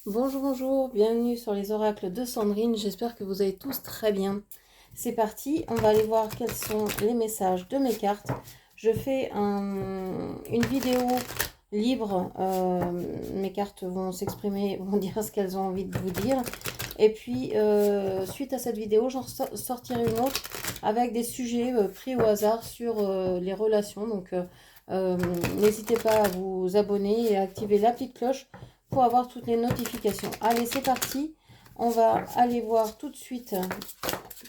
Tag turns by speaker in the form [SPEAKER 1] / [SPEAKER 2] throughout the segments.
[SPEAKER 1] Bonjour, bonjour, bienvenue sur les oracles de Sandrine, j'espère que vous allez tous très bien. C'est parti, on va aller voir quels sont les messages de mes cartes. Je fais une vidéo libre, mes cartes vont s'exprimer, vont dire ce qu'elles ont envie de vous dire. Et puis, suite à cette vidéo, j'en sortirai une autre avec des sujets pris au hasard sur les relations. Donc, n'hésitez pas à vous abonner et à activer la petite cloche pour avoir toutes les notifications. Allez, c'est parti. On va aller voir tout de suite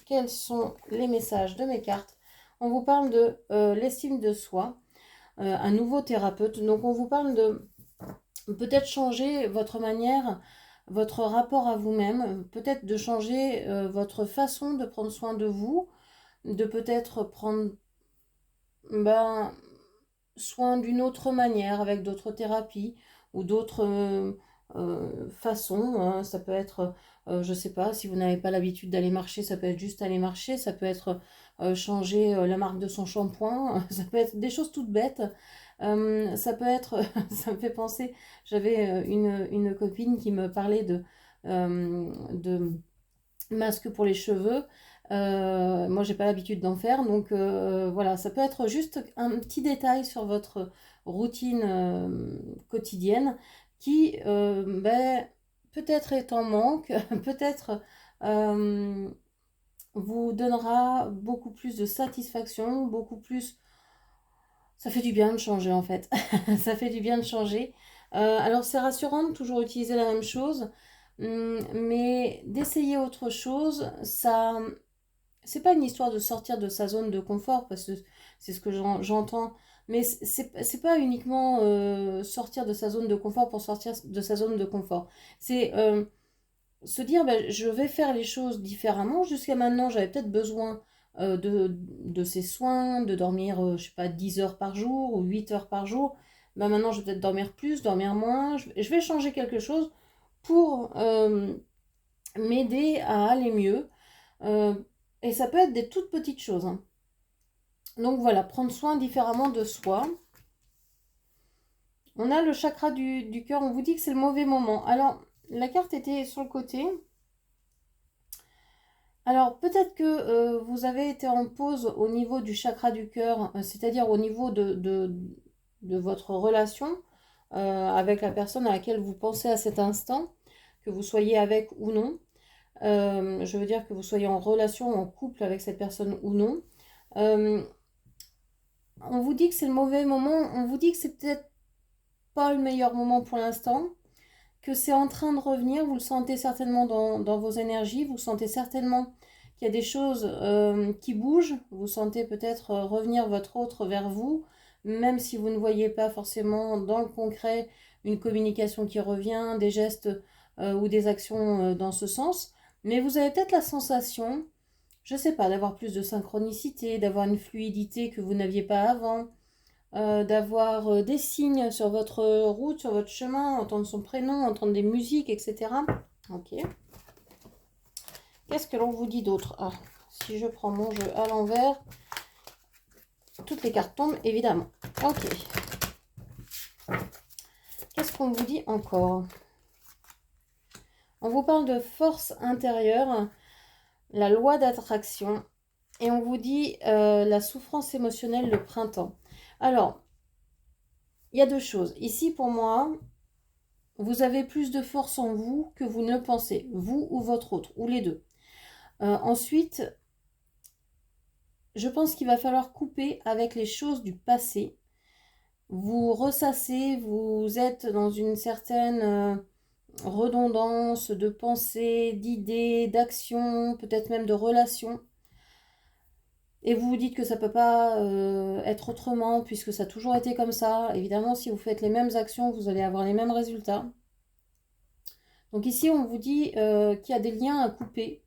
[SPEAKER 1] quels sont les messages de mes cartes. On vous parle de l'estime de soi, un nouveau thérapeute. Donc, on vous parle de peut-être changer votre manière, votre rapport à vous-même, peut-être de changer votre façon de prendre soin de vous, de peut-être prendre ben, soin d'une autre manière, avec d'autres thérapies ou d'autres façons. Hein. Ça peut être, je sais pas, si vous n'avez pas l'habitude d'aller marcher, ça peut être juste aller marcher, ça peut être changer la marque de son shampoing, ça peut être des choses toutes bêtes. Ça peut être, ça me fait penser, j'avais une copine qui me parlait de masque pour les cheveux. Moi, j'ai pas l'habitude d'en faire, donc voilà, ça peut être juste un petit détail sur votre routine quotidienne qui peut-être est en manque, peut-être euh, vous donnera beaucoup plus de satisfaction, beaucoup plus. Ça fait du bien de changer en fait. Ça fait du bien de changer. Alors c'est rassurant de toujours utiliser la même chose, mais d'essayer autre chose, ça, c'est pas une histoire de sortir de sa zone de confort parce que c'est ce que j'entends, mais c'est pas uniquement sortir de sa zone de confort pour sortir de sa zone de confort. C'est se dire ben, je vais faire les choses différemment. Jusqu'à maintenant, j'avais peut-être besoin de ces soins, de dormir, je sais pas, 10 heures par jour ou 8 heures par jour. Ben, maintenant, je vais peut-être dormir plus, dormir moins. Je vais changer quelque chose pour m'aider à aller mieux. Euh, et ça peut être des toutes petites choses. Hein. Donc voilà, prendre soin différemment de soi. On a le chakra du cœur, on vous dit que c'est le mauvais moment. Alors, la carte était sur le côté. Alors, peut-être que vous avez été en pause au niveau du chakra du cœur, c'est-à-dire au niveau de votre relation avec la personne à laquelle vous pensez à cet instant, que vous soyez avec ou non. Je veux dire que vous soyez en relation, en couple avec cette personne ou non. Euh, on vous dit que c'est le mauvais moment, on vous dit que c'est peut-être pas le meilleur moment pour l'instant, que c'est en train de revenir, vous le sentez certainement dans vos énergies, vous sentez certainement qu'il y a des choses qui bougent, vous sentez peut-être revenir votre autre vers vous, même si vous ne voyez pas forcément dans le concret une communication qui revient, des gestes ou des actions dans ce sens, mais vous avez peut-être la sensation, je ne sais pas, d'avoir plus de synchronicité, d'avoir une fluidité que vous n'aviez pas avant, d'avoir des signes sur votre route, sur votre chemin, entendre son prénom, entendre des musiques, etc. Ok. Qu'est-ce que l'on vous dit d'autre? Ah, si je prends mon jeu à l'envers, toutes les cartes tombent, évidemment. Ok. Qu'est-ce qu'on vous dit encore? On vous parle de force intérieure, la loi d'attraction, et on vous dit la souffrance émotionnelle, le printemps. Alors, il y a deux choses. Ici, pour moi, vous avez plus de force en vous que vous ne le pensez, vous ou votre autre, ou les deux. Ensuite, je pense qu'il va falloir couper avec les choses du passé. Vous ressassez, vous êtes dans une certaine redondance de pensée, d'idées, d'actions, peut-être même de relations. Et vous vous dites que ça ne peut pas être autrement puisque ça a toujours été comme ça. Évidemment, si vous faites les mêmes actions, vous allez avoir les mêmes résultats. Donc ici, on vous dit qu'il y a des liens à couper.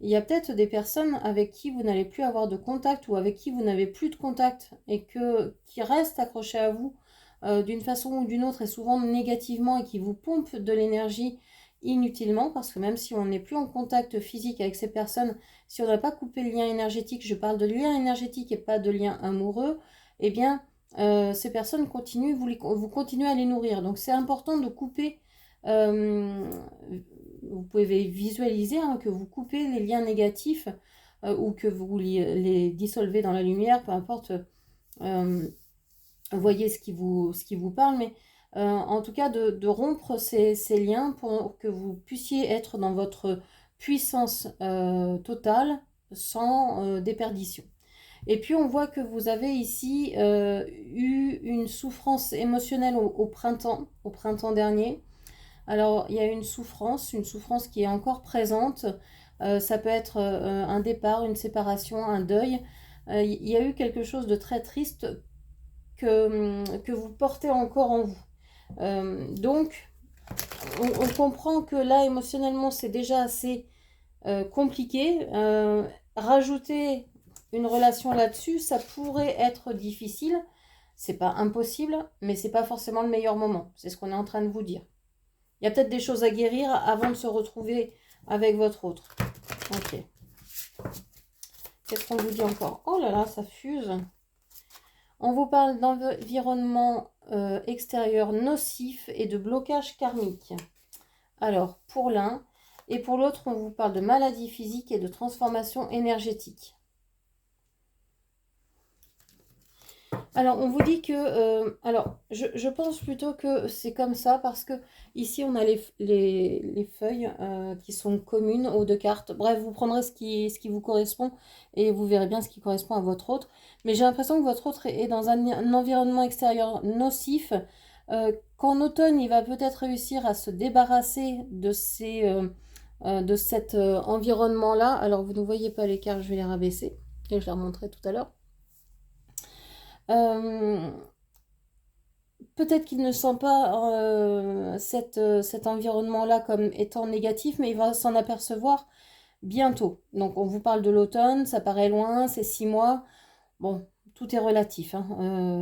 [SPEAKER 1] Il y a peut-être des personnes avec qui vous n'allez plus avoir de contact ou avec qui vous n'avez plus de contact et qui restent accrochés à vous d'une façon ou d'une autre et souvent négativement et qui vous pompent de l'énergie inutilement parce que même si on n'est plus en contact physique avec ces personnes, si on n'a pas coupé le lien énergétique, je parle de lien énergétique et pas de lien amoureux, eh bien ces personnes continuent, vous continuez à les nourrir. Donc c'est important de couper Vous pouvez visualiser hein, que vous coupez les liens négatifs ou que vous les dissolvez dans la lumière, peu importe. Voyez ce qui vous parle, mais en tout cas de rompre ces liens pour que vous puissiez être dans votre puissance totale sans déperdition. Et puis on voit que vous avez ici eu une souffrance émotionnelle au printemps dernier. Alors il y a une souffrance qui est encore présente. Ça peut être un départ, une séparation, un deuil. Il y a eu quelque chose de très triste que vous portez encore en vous. Donc, on comprend que là, émotionnellement, c'est déjà assez compliqué. Rajouter une relation là-dessus, ça pourrait être difficile. C'est pas impossible, mais c'est pas forcément le meilleur moment. C'est ce qu'on est en train de vous dire. Il y a peut-être des choses à guérir avant de se retrouver avec votre autre. Ok. Qu'est-ce qu'on vous dit encore? Oh là là, ça fuse. On vous parle d'environnement extérieur nocif et de blocage karmique. Alors, pour l'un, et pour l'autre, on vous parle de maladie physique et de transformation énergétique. Alors, on vous dit que... je pense plutôt que c'est comme ça parce que ici, on a les feuilles qui sont communes aux deux cartes. Bref, vous prendrez ce qui vous correspond et vous verrez bien ce qui correspond à votre autre. Mais j'ai l'impression que votre autre est dans un environnement extérieur nocif. Qu'en automne, il va peut-être réussir à se débarrasser de cet environnement-là. Alors, vous ne voyez pas les cartes, je vais les rabaisser. Et je les remontrerai tout à l'heure. Peut-être qu'il ne sent pas cet environnement-là comme étant négatif, mais il va s'en apercevoir bientôt. Donc on vous parle de l'automne, ça paraît loin, c'est 6 mois. Bon, tout est relatif.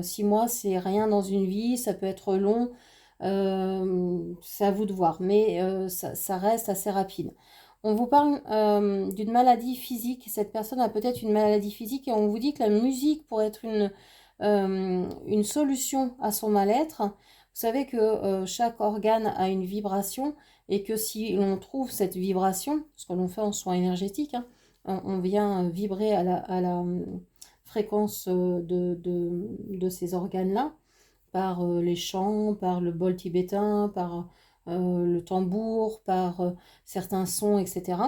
[SPEAKER 1] 6 mois, c'est rien dans une vie, ça peut être long, c'est à vous de voir, mais ça reste assez rapide. On vous parle d'une maladie physique. Cette personne a peut-être une maladie physique et on vous dit que la musique pourrait être une solution à son mal-être. Vous savez que chaque organe a une vibration et que si l'on trouve cette vibration, ce que l'on fait en soins énergétiques, hein, on vient vibrer à la fréquence de ces organes-là, par les chants, par le bol tibétain, par le tambour, par certains sons, etc.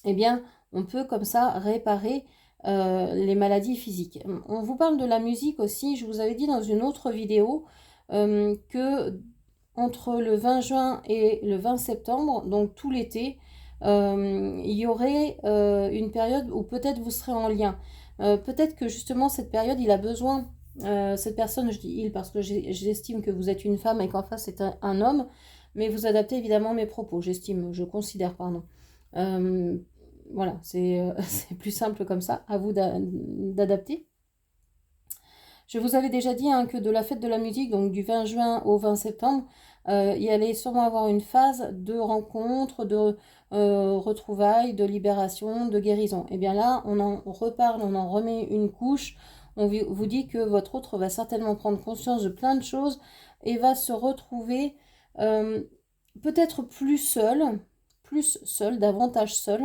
[SPEAKER 1] Eh bien, on peut comme ça réparer les maladies physiques. On vous parle de la musique aussi. Je vous avais dit dans une autre vidéo que entre le 20 juin et le 20 septembre, donc tout l'été, il y aurait une période où peut-être vous serez en lien. Peut-être que justement cette période, il a besoin, cette personne, je dis il parce que j'estime que vous êtes une femme et qu'en face c'est un homme, mais vous adaptez évidemment mes propos, je considère, pardon. Voilà, c'est plus simple comme ça, à vous d'adapter. Je vous avais déjà dit hein, que de la fête de la musique, donc du 20 juin au 20 septembre, il y allait sûrement avoir une phase de rencontre, de retrouvailles, de libération, de guérison. Et bien là, on en reparle, on en remet une couche. On vous dit que votre autre va certainement prendre conscience de plein de choses et va se retrouver peut-être plus seul, davantage seul.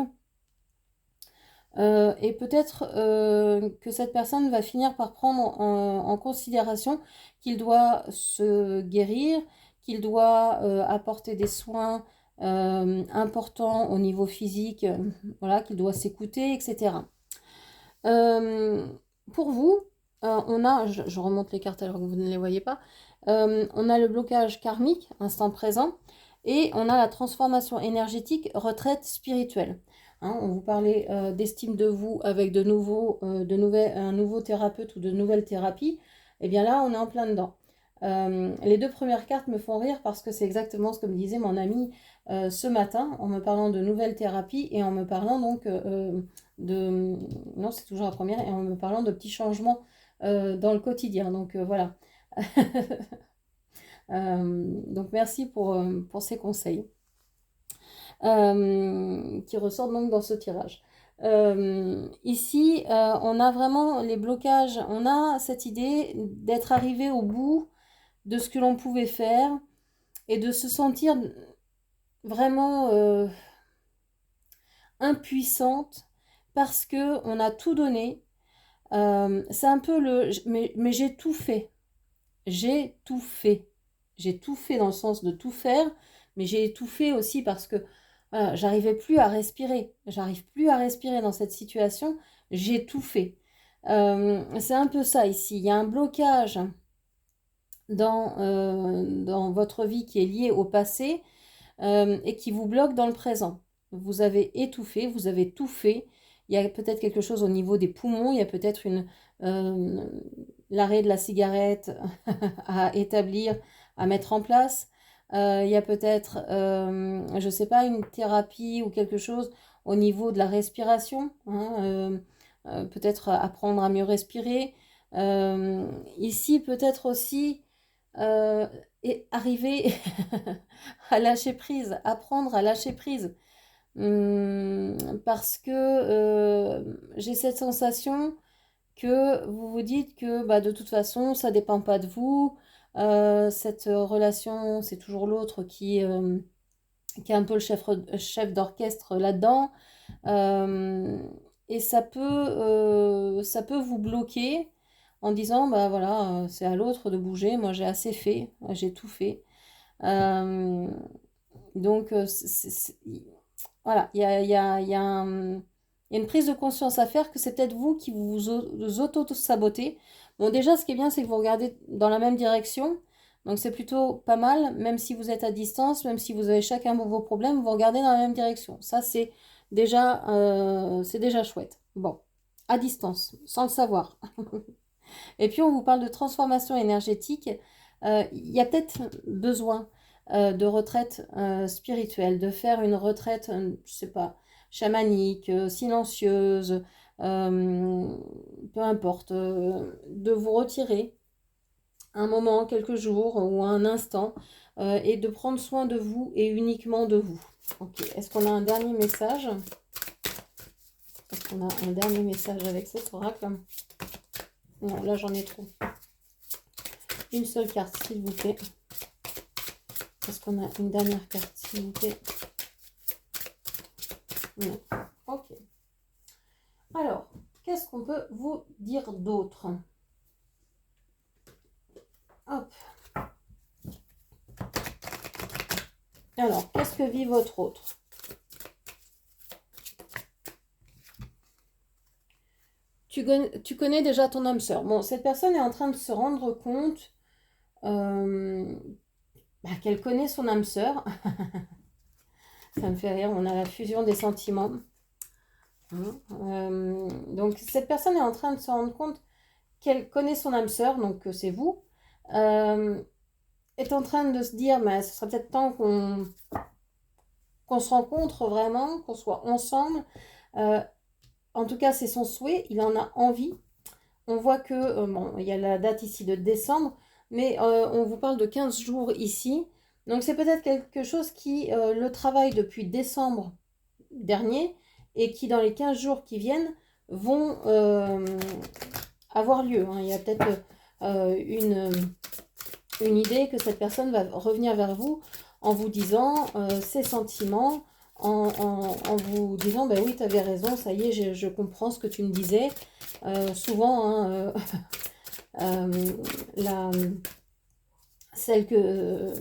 [SPEAKER 1] Et peut-être que cette personne va finir par prendre en considération qu'il doit se guérir, qu'il doit apporter des soins importants au niveau physique, voilà, qu'il doit s'écouter, etc. Pour vous, on a, je remonte les cartes alors que vous ne les voyez pas, on a le blocage karmique, instant présent, et on a la transformation énergétique, retraite spirituelle. Hein, on vous parlait d'estime de vous avec un nouveau thérapeute ou de nouvelles thérapies. Et bien là, on est en plein dedans. Les deux premières cartes me font rire parce que c'est exactement ce que me disait mon ami ce matin en me parlant de nouvelles thérapies et en me parlant donc non, c'est toujours la première, et en me parlant de petits changements dans le quotidien. Donc voilà. Donc merci pour ces conseils. Qui ressortent donc dans ce tirage. Ici, on a vraiment les blocages, on a cette idée d'être arrivé au bout de ce que l'on pouvait faire et de se sentir vraiment impuissante parce que on a tout donné. C'est un peu mais j'ai tout fait. J'ai tout fait. J'ai tout fait dans le sens de tout faire, mais j'ai tout fait aussi parce que voilà, j'arrivais plus à respirer. J'arrive plus à respirer dans cette situation. J'ai tout fait. C'est un peu ça ici. Il y a un blocage dans votre vie qui est lié au passé et qui vous bloque dans le présent. Vous avez étouffé, vous avez tout fait. Il y a peut-être quelque chose au niveau des poumons, il y a peut-être l'arrêt de la cigarette à établir, à mettre en place. Il y a peut-être, je ne sais pas, une thérapie ou quelque chose au niveau de la respiration, hein, peut-être apprendre à mieux respirer. Ici, peut-être aussi euh, et arriver à lâcher prise, apprendre à lâcher prise. Parce que j'ai cette sensation que vous vous dites que bah, de toute façon, ça dépend pas de vous. Cette relation, c'est toujours l'autre qui est un peu le chef d'orchestre là-dedans. Euh, et ça peut vous bloquer en disant, bah voilà, c'est à l'autre de bouger, moi j'ai assez fait, j'ai tout fait. Euh, donc, voilà, il y a une prise de conscience à faire que c'est peut-être vous qui vous auto-sabotez. Bon, déjà, ce qui est bien, c'est que vous regardez dans la même direction. Donc, c'est plutôt pas mal, même si vous êtes à distance, même si vous avez chacun vos problèmes, vous regardez dans la même direction. Ça, c'est déjà chouette. Bon, à distance, sans le savoir. Et puis, on vous parle de transformation énergétique. Il y a peut-être besoin de retraite spirituelle, de faire une retraite, je sais pas, chamanique, silencieuse, euh, peu importe, de vous retirer un moment, quelques jours ou un instant et de prendre soin de vous et uniquement de vous. Ok, est-ce qu'on a un dernier message? Est-ce qu'on a un dernier message avec cet oracle? Non, là j'en ai trop. Une seule carte, s'il vous plaît. Est-ce qu'on a une dernière carte, s'il vous plaît? Non. Ok. Alors, qu'est-ce qu'on peut vous dire d'autre? Hop. Alors, qu'est-ce que vit votre autre? Tu connais déjà ton âme sœur. Bon, cette personne est en train de se rendre compte qu'elle connaît son âme sœur. Ça me fait rire, on a la fusion des sentiments. Donc, cette personne est en train de se rendre compte qu'elle connaît son âme sœur, donc c'est vous, est en train de se dire, mais ce serait peut-être temps qu'on se rencontre vraiment, qu'on soit ensemble. En tout cas, c'est son souhait, il en a envie. On voit que, bon, il y a la date ici de décembre, mais on vous parle de 15 jours ici. Donc c'est peut-être quelque chose qui le travaille depuis décembre dernier et qui dans les 15 jours qui viennent vont avoir lieu. Il y a peut-être une idée que cette personne va revenir vers vous en vous disant ses sentiments, en vous disant, ben oui, tu avais raison, ça y est, je comprends ce que tu me disais. Souvent, hein, la, celles que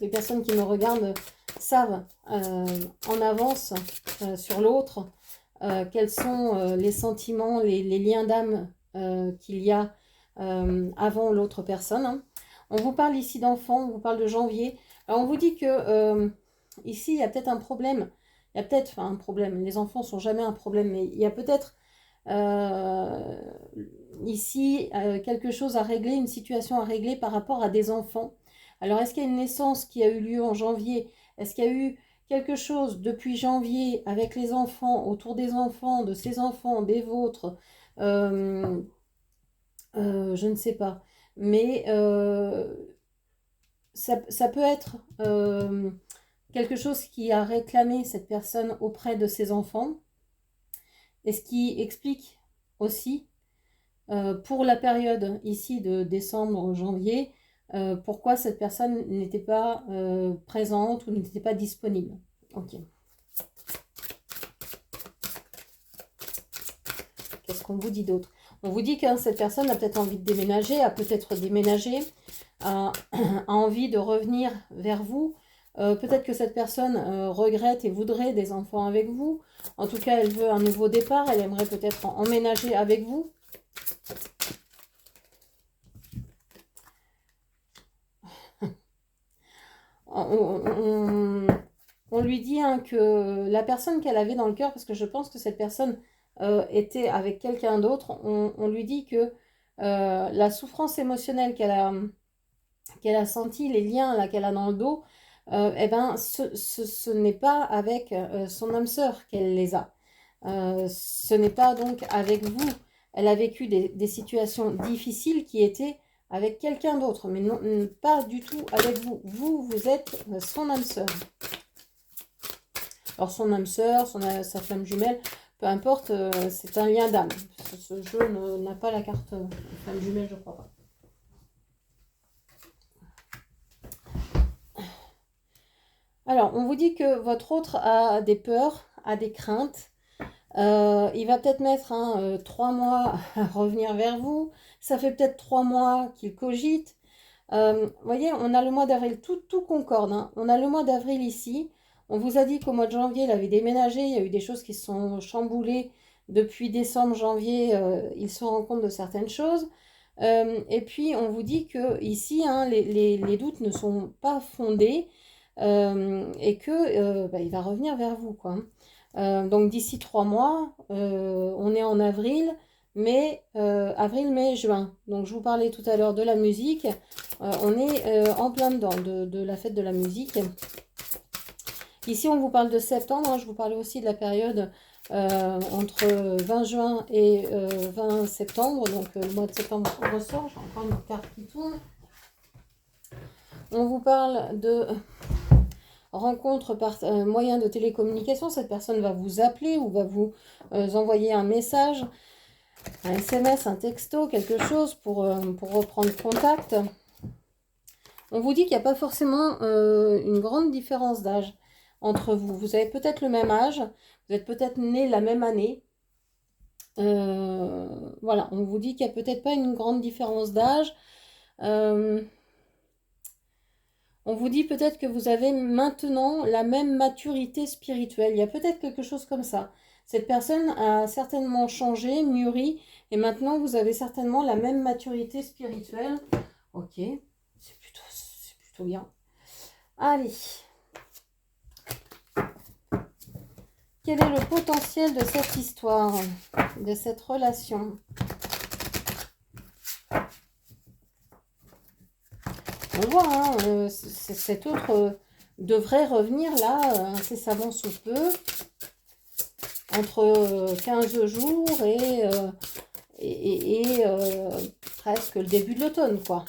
[SPEAKER 1] les personnes qui me regardent savent en avance sur l'autre quels sont les sentiments, les liens d'âme qu'il y a avant l'autre personne. Hein. On vous parle ici d'enfants, on vous parle de janvier. Alors on vous dit que ici il y a peut-être un problème. Il y a peut-être, enfin un problème, les enfants sont jamais un problème, mais il y a peut-être ici quelque chose à régler, une situation à régler par rapport à des enfants. Alors est-ce qu'il y a une naissance qui a eu lieu en janvier? Est-ce qu'il y a eu quelque chose depuis janvier avec les enfants, autour des enfants, de ces enfants, des vôtres? euh, je ne sais pas. Mais ça peut être quelque chose qui a réclamé cette personne auprès de ses enfants et ce qui explique aussi pour la période ici de décembre-janvier pourquoi cette personne n'était pas présente ou n'était pas disponible. Ok. Qu'est-ce qu'on vous dit d'autre? On vous dit que cette personne a peut-être envie de déménager, a peut-être déménagé, a envie de revenir vers vous. Peut-être que cette personne regrette et voudrait des enfants avec vous. En tout cas, elle veut un nouveau départ. Elle aimerait peut-être emménager avec vous. On lui dit hein, que la personne qu'elle avait dans le cœur, parce que je pense que cette personne était avec quelqu'un d'autre, on lui dit que la souffrance émotionnelle qu'elle a sentie, les liens là qu'elle a dans le dos, eh ben, ce n'est pas avec son âme sœur qu'elle les a. Ce n'est pas donc avec vous. Elle a vécu des situations difficiles qui étaient avec quelqu'un d'autre, mais non, pas du tout avec vous. Vous êtes son âme sœur. Alors son âme sœur, sa flamme jumelle, peu importe, c'est un lien d'âme. Ce jeu n'a pas la carte flamme jumelle, je crois pas. Alors, on vous dit que votre autre a des peurs, a des craintes. Il va peut-être mettre 3 mois à revenir vers vous. Ça fait peut-être 3 mois qu'il cogite. Vous voyez, on a le mois d'avril, tout concorde. Hein. On a le mois d'avril ici. On vous a dit qu'au mois de janvier, il avait déménagé. Il y a eu des choses qui se sont chamboulées. Depuis décembre, janvier, il se rend compte de certaines choses. Et puis, on vous dit que ici, hein, les doutes ne sont pas fondés et que il va revenir vers vous, quoi. Donc, d'ici 3 mois, on est en avril. Avril, mai, juin. Donc je vous parlais tout à l'heure de la musique. On est en plein dedans de la fête de la musique. Ici, on vous parle de septembre. Hein, je vous parlais aussi de la période entre 20 juin et 20 septembre. Donc le mois de septembre ressort. J'ai encore une carte qui tourne. On vous parle de rencontre par moyen de télécommunication. Cette personne va vous appeler ou va vous envoyer un message. Un SMS, un texto, quelque chose pour reprendre contact. On vous dit qu'il n'y a pas forcément une grande différence d'âge entre vous. Vous avez peut-être le même âge, vous êtes peut-être nés la même année. Voilà, on vous dit qu'il n'y a peut-être pas une grande différence d'âge. On vous dit peut-être que vous avez maintenant la même maturité spirituelle. Il y a peut-être quelque chose comme ça. Cette personne a certainement changé, mûri, et maintenant vous avez certainement la même maturité spirituelle. Ok, c'est plutôt bien. Allez. Quel est le potentiel de cette histoire, de cette relation? On voit, hein, cet autre devrait revenir là, incessamment sous peu. Entre 15 jours et presque le début de l'automne, quoi.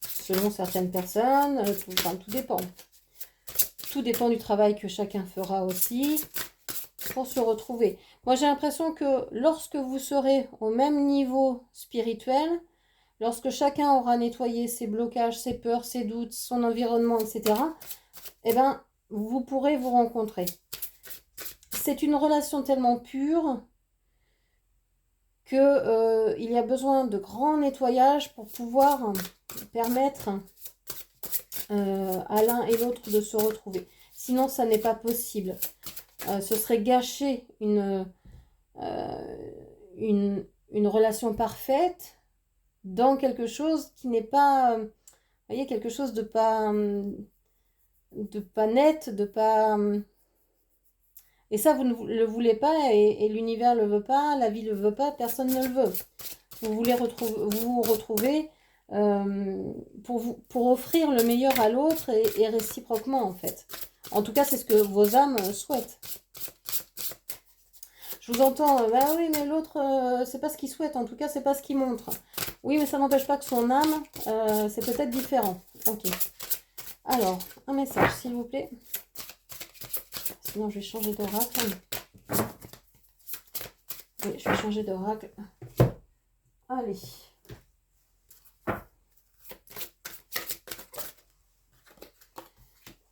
[SPEAKER 1] Selon certaines personnes, tout dépend. Tout dépend du travail que chacun fera aussi pour se retrouver. Moi, j'ai l'impression que lorsque vous serez au même niveau spirituel, lorsque chacun aura nettoyé ses blocages, ses peurs, ses doutes, son environnement, etc., eh ben, vous pourrez vous rencontrer. C'est une relation tellement pure qu'il y a besoin de grands nettoyages pour pouvoir permettre à l'un et l'autre de se retrouver. Sinon, ça n'est pas possible. Ce serait gâcher une relation parfaite dans quelque chose qui n'est pas... vous voyez, quelque chose de pas net, de pas... Et ça, vous ne le voulez pas et l'univers ne le veut pas, la vie ne le veut pas, personne ne le veut. Vous voulez vous retrouver pour offrir le meilleur à l'autre et réciproquement, en fait. En tout cas, c'est ce que vos âmes souhaitent. Je vous entends, bah oui, mais l'autre, c'est pas ce qu'il souhaite, en tout cas, c'est pas ce qu'il montre. Oui, mais ça n'empêche pas que son âme, c'est peut-être différent. Ok. Alors, un message, s'il vous plaît. Sinon, je vais changer d'oracle. Oui, je vais changer d'oracle. Allez.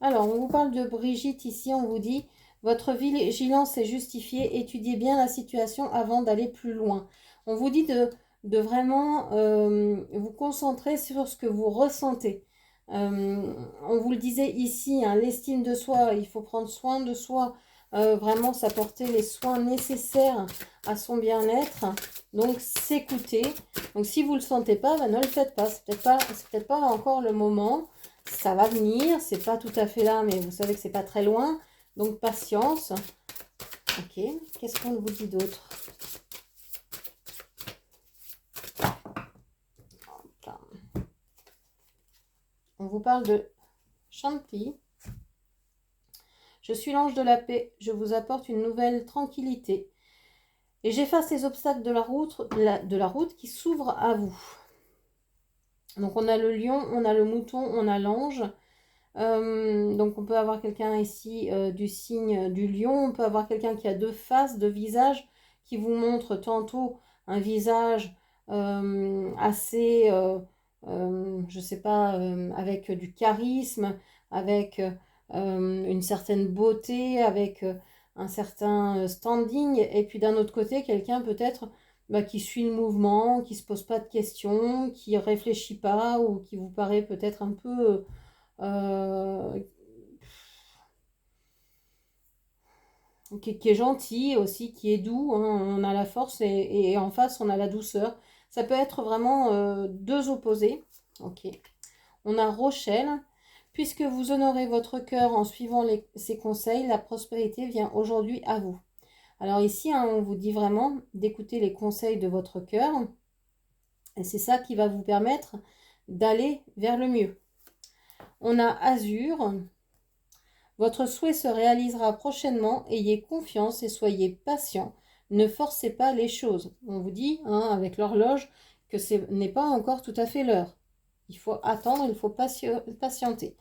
[SPEAKER 1] Alors, on vous parle de Brigitte ici, on vous dit, votre vigilance est justifiée, étudiez bien la situation avant d'aller plus loin. On vous dit de vraiment vous concentrer sur ce que vous ressentez. On vous le disait ici, hein, l'estime de soi, il faut prendre soin de soi, vraiment s'apporter les soins nécessaires à son bien-être. Donc, s'écouter. Donc, si vous ne le sentez pas, ben, ne le faites pas. C'est peut-être pas encore le moment. Ça va venir, c'est pas tout à fait là, mais vous savez que c'est pas très loin. Donc, patience. Ok, qu'est-ce qu'on vous dit d'autre? On vous parle de Shanti. Je suis l'ange de la paix, je vous apporte une nouvelle tranquillité. Et j'efface les obstacles de la route qui s'ouvrent à vous. Donc on a le lion, on a le mouton, on a l'ange. Donc on peut avoir quelqu'un ici du signe du lion, on peut avoir quelqu'un qui a deux faces, deux visages, qui vous montre tantôt un visage assez, je sais pas, avec du charisme, avec une certaine beauté, avec un certain standing, et puis d'un autre côté, quelqu'un peut-être bah, qui suit le mouvement, qui se pose pas de questions, qui réfléchit pas, ou qui vous paraît peut-être un peu euh, qui est gentil aussi, qui est doux, hein. On a la force et en face on a la douceur. Ça peut être vraiment deux opposés. Ok. On a Rochelle. Puisque vous honorez votre cœur en suivant ces conseils, la prospérité vient aujourd'hui à vous. Alors ici, hein, on vous dit vraiment d'écouter les conseils de votre cœur. Et c'est ça qui va vous permettre d'aller vers le mieux. On a Azur. Votre souhait se réalisera prochainement, ayez confiance et soyez patient. Ne forcez pas les choses. On vous dit, hein, avec l'horloge, que ce n'est pas encore tout à fait l'heure. Il faut attendre, il faut patienter.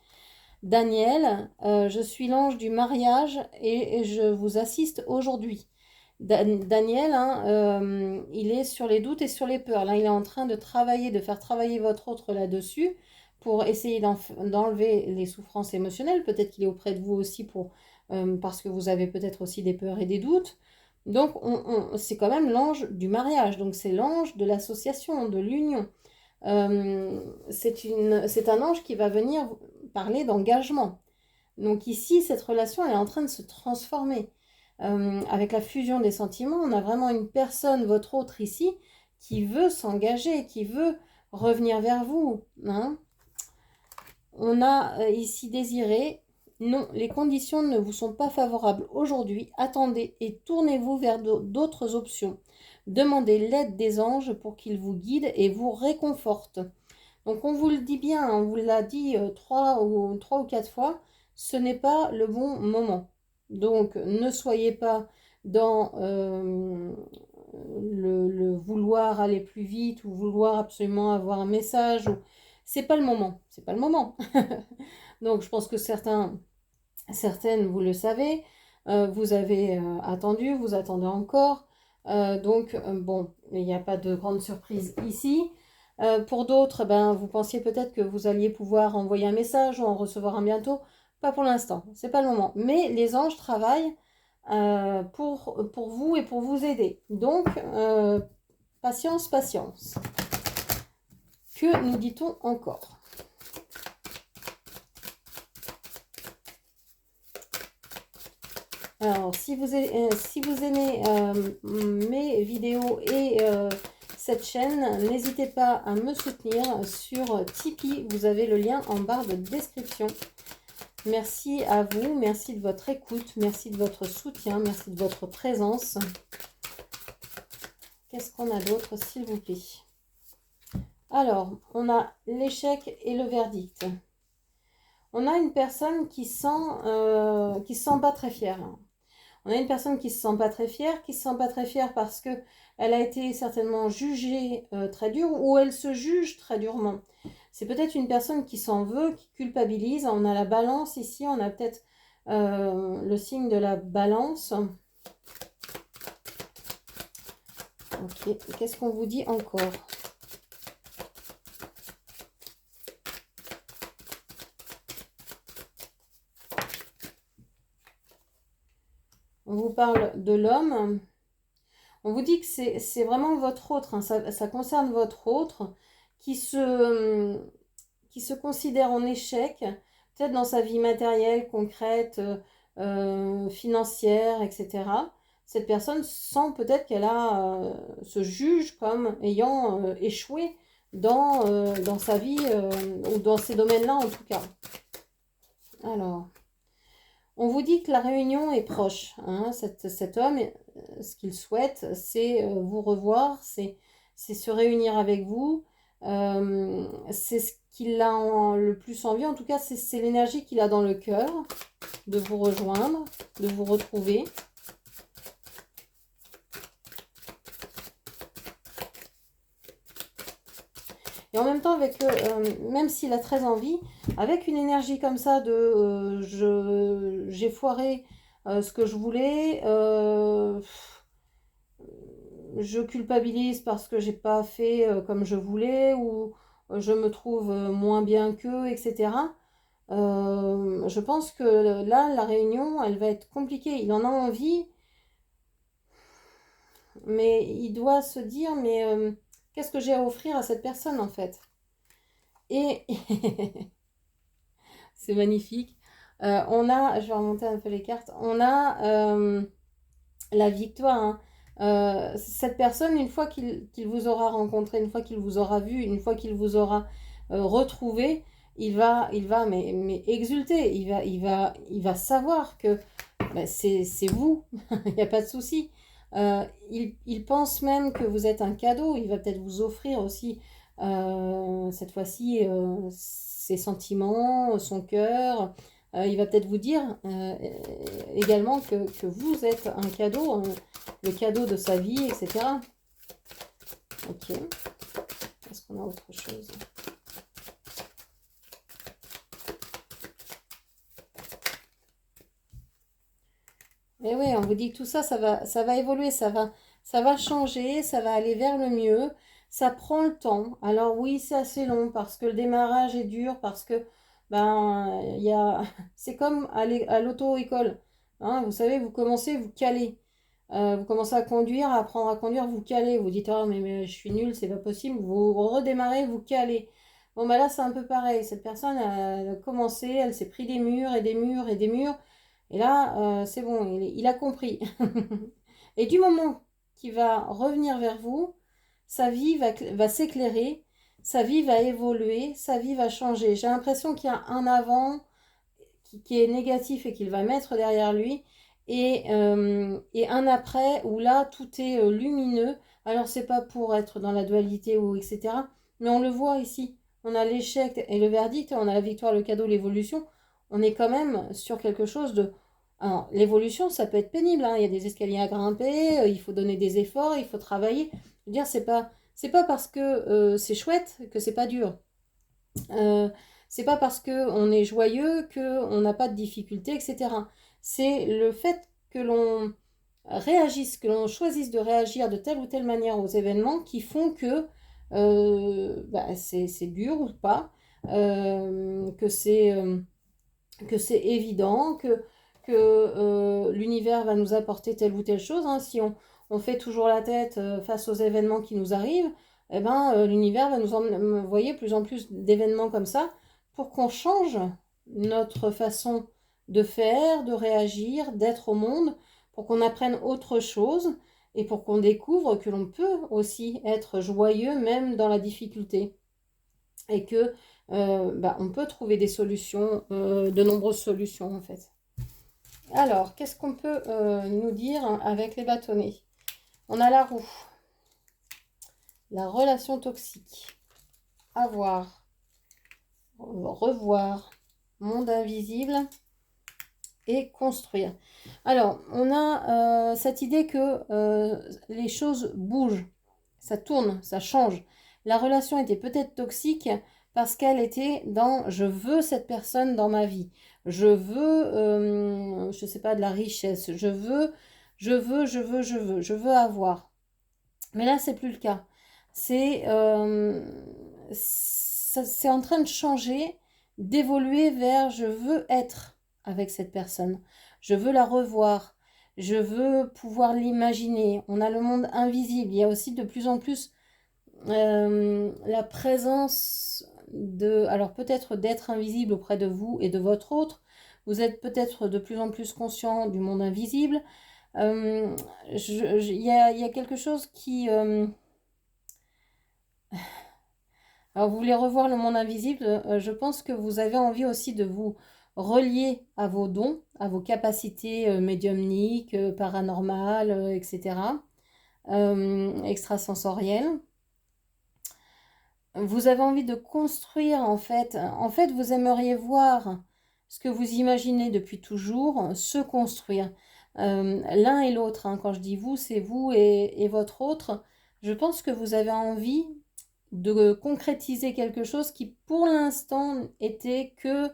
[SPEAKER 1] Daniel, je suis l'ange du mariage et je vous assiste aujourd'hui. Daniel, hein, il est sur les doutes et sur les peurs. Là, il est en train de travailler, de faire travailler votre autre là-dessus pour essayer d'enlever les souffrances émotionnelles. Peut-être qu'il est auprès de vous aussi parce que vous avez peut-être aussi des peurs et des doutes. Donc, c'est quand même l'ange du mariage. Donc, c'est l'ange de l'association, de l'union. C'est un ange qui va venir parler d'engagement. Donc ici, cette relation est en train de se transformer. Avec la fusion des sentiments, on a vraiment une personne, votre autre ici, qui veut s'engager, qui veut revenir vers vous, hein. On a ici désiré. Non, les conditions ne vous sont pas favorables aujourd'hui. Attendez et tournez-vous vers d'autres options. Demandez l'aide des anges pour qu'ils vous guident et vous réconfortent. Donc on vous le dit bien, on vous l'a dit trois ou quatre fois, ce n'est pas le bon moment. Donc ne soyez pas dans le vouloir aller plus vite ou vouloir absolument avoir un message. C'est pas le moment, c'est pas le moment. Donc je pense que certaines, vous le savez, vous avez attendu, vous attendez encore. Bon, il n'y a pas de grande surprise ici. Pour d'autres, ben, vous pensiez peut-être que vous alliez pouvoir envoyer un message ou en recevoir un bientôt. Pas pour l'instant, c'est pas le moment. Mais les anges travaillent pour vous et pour vous aider. Donc, patience, patience. Que nous dit-on encore? Alors, si vous aimez mes vidéos et cette chaîne, n'hésitez pas à me soutenir sur Tipeee. Vous avez le lien en barre de description. Merci à vous, merci de votre écoute, merci de votre soutien, merci de votre présence. Qu'est-ce qu'on a d'autre, s'il vous plaît? Alors, on a l'échec et le verdict. On a une personne qui se sent pas très fière. On a une personne qui se sent pas très fière, parce que elle a été certainement jugée très dur ou elle se juge très durement. C'est peut-être une personne qui s'en veut, qui culpabilise. On a la balance ici, on a peut-être le signe de la balance. Ok, qu'est-ce qu'on vous dit encore? on vous parle de l'homme. On vous dit que c'est vraiment votre autre, hein, ça concerne votre autre qui se considère en échec, peut-être dans sa vie matérielle, concrète, financière, etc. Cette personne sent peut-être qu'elle se juge comme ayant échoué dans sa vie ou dans ces domaines-là en tout cas. Alors, on vous dit que la réunion est proche, hein, cet homme, ce qu'il souhaite, c'est vous revoir, c'est se réunir avec vous. C'est ce qu'il a le plus envie, en tout cas, c'est l'énergie qu'il a dans le cœur de vous rejoindre, de vous retrouver. Et en même temps, même s'il a très envie, avec une énergie comme ça de j'ai foiré ce que je voulais, je culpabilise parce que j'ai pas fait comme je voulais ou je me trouve moins bien qu'eux, etc. Je pense que là, la réunion, elle va être compliquée. Il en a envie, mais il doit se dire, mais qu'est-ce que j'ai à offrir à cette personne en fait? Et c'est magnifique. Je vais remonter un peu les cartes. On a la victoire, hein. Cette personne, une fois qu'il vous aura rencontré, une fois qu'il vous aura vu, une fois qu'il vous aura retrouvé, il va mais exulter. Il va savoir que bah, c'est vous. Il n'y a pas de souci. Il pense même que vous êtes un cadeau. Il va peut-être vous offrir aussi cette fois-ci ses sentiments, son cœur. Il va peut-être vous dire également que vous êtes un cadeau, le cadeau de sa vie, etc. Ok. Est-ce qu'on a autre chose? Et oui, on vous dit que tout ça, ça va évoluer, ça va changer, ça va aller vers le mieux. Ça prend le temps. Alors oui, c'est assez long parce que le démarrage est dur, parce que c'est comme à l'auto-école. Hein, vous savez, vous commencez, vous calez. Vous commencez à conduire, à apprendre à conduire, vous calez. Vous dites, oh, mais je suis nulle, c'est pas possible. Vous redémarrez, vous calez. Bon, bah là, c'est un peu pareil. Cette personne a commencé, elle s'est pris des murs et des murs et des murs. Et là, c'est bon, il a compris. Et du moment qu'il va revenir vers vous, sa vie va s'éclairer, sa vie va évoluer, sa vie va changer. J'ai l'impression qu'il y a un avant qui est négatif et qu'il va mettre derrière lui, et un après où là, tout est lumineux. Alors, c'est pas pour être dans la dualité ou etc. Mais on le voit ici. On a l'échec et le verdict, on a la victoire, le cadeau, l'évolution. On est quand même sur quelque chose de... Alors, l'évolution, ça peut être pénible, hein. Il y a des escaliers à grimper, il faut donner des efforts, il faut travailler. Je veux dire, c'est pas parce que c'est chouette que c'est pas dur. Euh, c'est pas parce que on est joyeux que on n'a pas de difficultés, etc. C'est le fait que l'on réagisse, que l'on choisisse de réagir de telle ou telle manière aux événements qui font que c'est dur ou pas, que c'est évident, que l'univers va nous apporter telle ou telle chose. Hein. Si on fait toujours la tête face aux événements qui nous arrivent, eh ben, l'univers va nous envoyer plus en plus d'événements comme ça pour qu'on change notre façon de faire, de réagir, d'être au monde, pour qu'on apprenne autre chose et pour qu'on découvre que l'on peut aussi être joyeux même dans la difficulté et que on peut trouver des solutions, de nombreuses solutions en fait. Alors, qu'est-ce qu'on peut nous dire avec les bâtonnets? On a la roue, la relation toxique, avoir, revoir, monde invisible et construire. Alors, on a cette idée que les choses bougent, ça tourne, ça change. La relation était peut-être toxique parce qu'elle était dans je veux cette personne dans ma vie. Je veux, je sais pas, de la richesse. Je veux avoir. Mais là, c'est plus le cas. C'est c'est en train de changer, d'évoluer vers je veux être avec cette personne. Je veux la revoir. Je veux pouvoir l'imaginer. On a le monde invisible. Il y a aussi de plus en plus la présence de, alors peut-être d'être invisible auprès de vous et de votre autre. Vous êtes peut-être de plus en plus conscient du monde invisible. Il y a quelque chose qui... alors, vous voulez revoir le monde invisible, je pense que vous avez envie aussi de vous relier à vos dons, à vos capacités médiumniques, paranormales, etc., extrasensorielles. Vous avez envie de construire, en fait. En fait, vous aimeriez voir ce que vous imaginez depuis toujours se construire. L'un et l'autre, hein. Quand je dis vous, c'est vous et votre autre. Je pense que vous avez envie de concrétiser quelque chose qui, pour l'instant, était que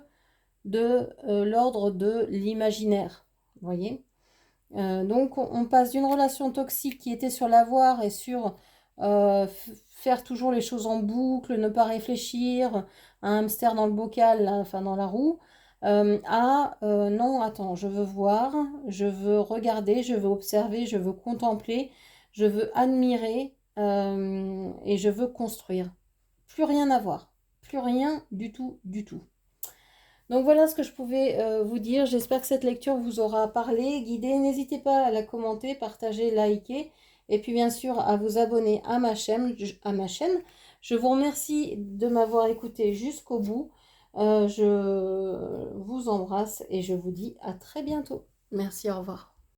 [SPEAKER 1] de l'ordre de l'imaginaire. Vous voyez? Donc, on passe d'une relation toxique qui était sur l'avoir et sur faire toujours les choses en boucle, ne pas réfléchir, un hamster dans le bocal, là, enfin dans la roue, à non, attends, je veux voir, je veux regarder, je veux observer, je veux contempler, je veux admirer et je veux construire. Plus rien à voir, plus rien du tout, du tout. Donc voilà ce que je pouvais vous dire. J'espère que cette lecture vous aura parlé, guidé. N'hésitez pas à la commenter, partager, liker. Et puis bien sûr à vous abonner à ma chaîne. Je vous remercie de m'avoir écouté jusqu'au bout. Je vous embrasse et je vous dis à très bientôt. Merci, au revoir.